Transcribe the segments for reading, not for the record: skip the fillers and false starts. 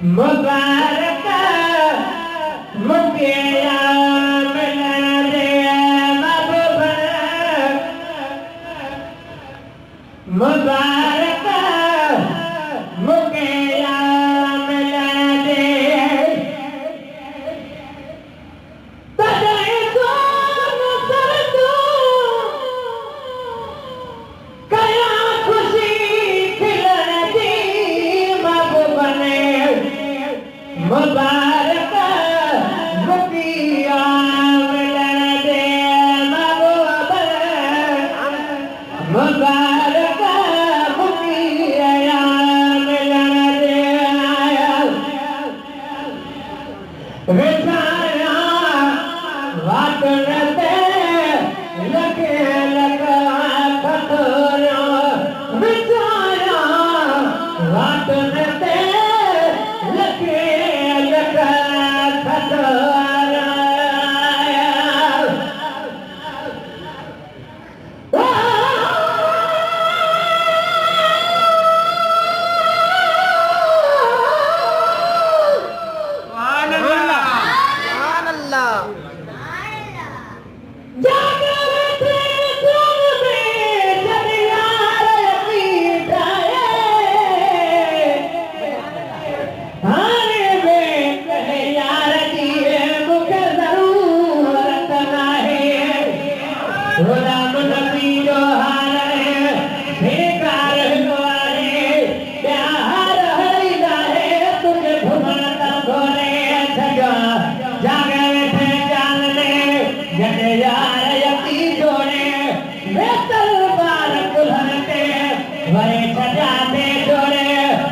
मुबारक मुकिया मिलन दे महबूब मुबारक मुकिया मिलन दे तजई सोन सर तू कया खुशी खिलन दी महबूब ने मुबारक मुकिया मिलन दे महबूब मुबारक मुकिया मिलन दे विचारा वातन ते लगे लगा खतरा विचारा वातन ते लगे लगा खतरा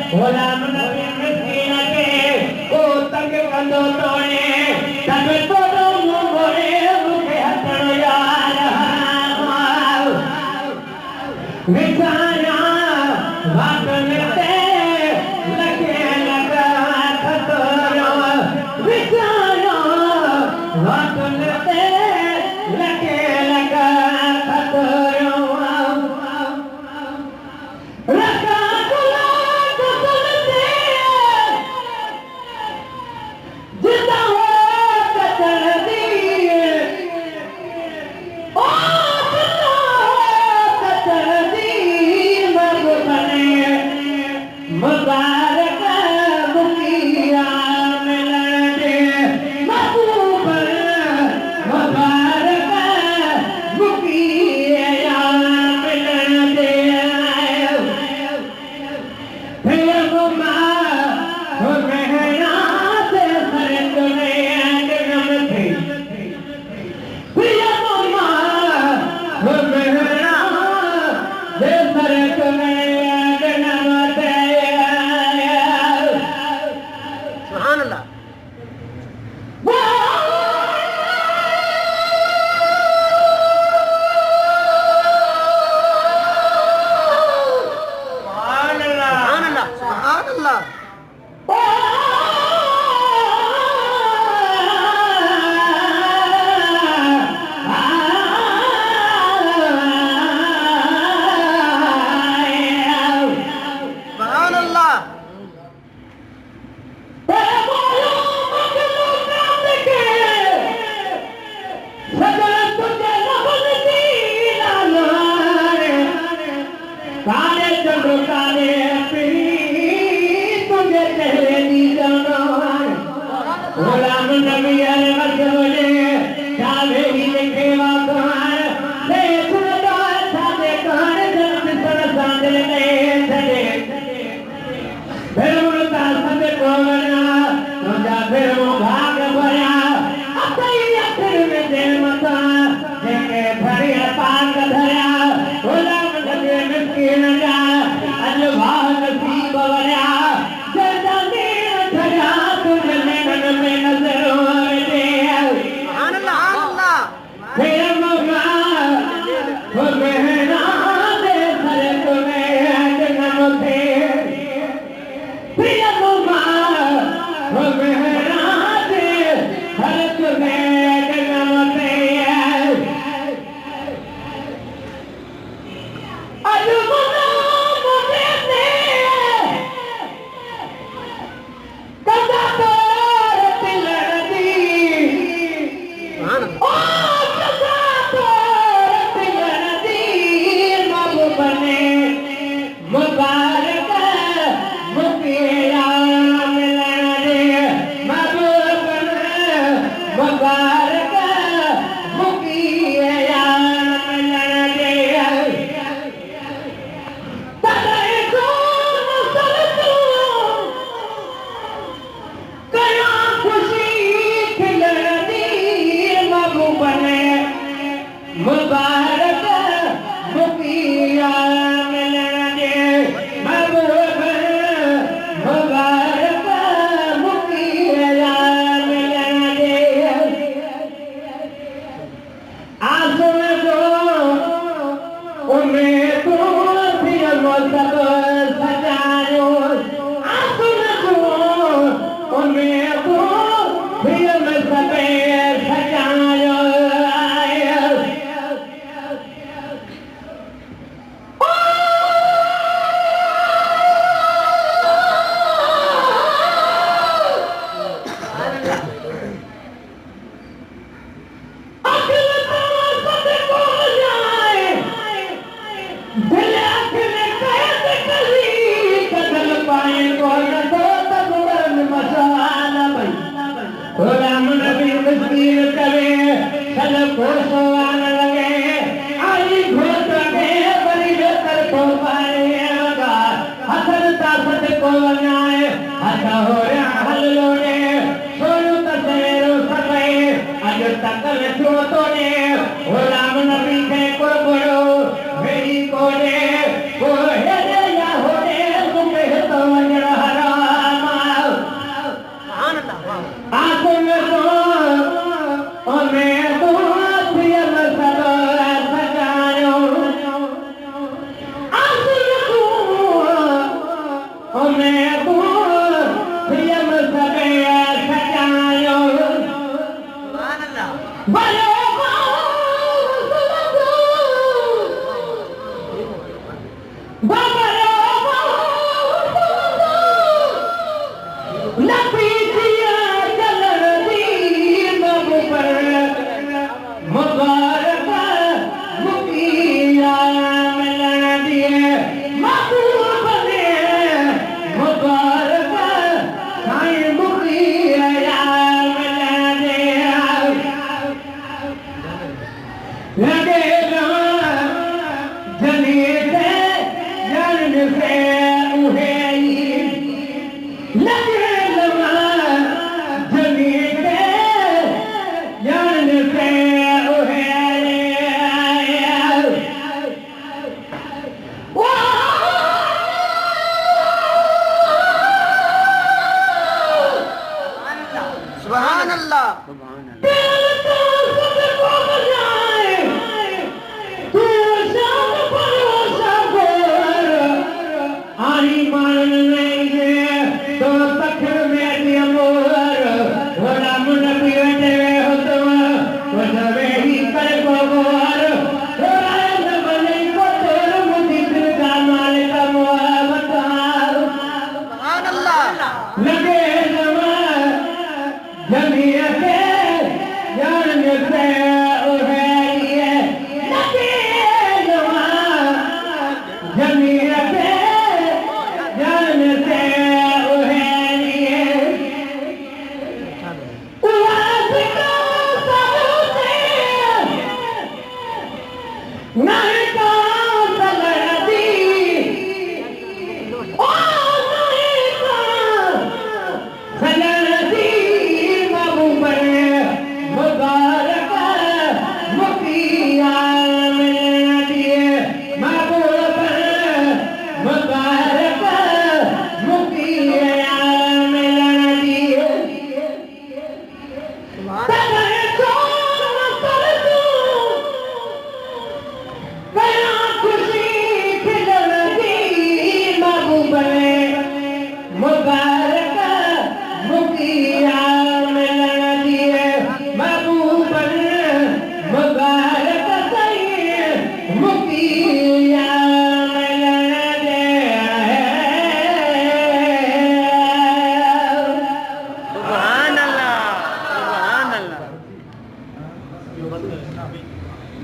गुलाम नबी मिस्कीन के को तंग कंदो तोड़े तब तोड़ो मोरे मुखे हथड़ो यार विचारा वातन ते लगे लगा खतरो विचारा वातन ते लगे लगा खतरो मुबारक मुकिया मिलन दे महबूब मुबारक मुकिया मिलन दे फिर मुमा हो रहना से सरद में जन्म थी फिर मुमा हो रहना से सरद में जन्म थे काले चंद्र काले तुझे चेहरे दी जवान गुलाम नबी अलमत बोले चाहे ही देखे वाकान ले सुनता सादे कान जन्म सर सांदल ने छड़े फिर मुर्दा सब को बना तुझा फिर वो भाग भरा अपनी अखर में दे मता देखे भरिया पाक धरा गुलाम नबी मिस्कीन जा अल्लाह नसीब वरा जदा ने धरा तुझे मन में नजर आवे सुभान अल्लाह फिर मौला हो रहना दे सर तुम्हें जन्म थे फिर मौला हो रहना दे सर तुम्हें जन्म थे मुबारक मुकिया मिलण दे महबूब मुबारक मुकिया मिलण दे आसुन जो उम्मीद थी सब सजायो आसुन जो उम्मीद थी सब सजायो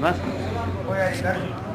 बस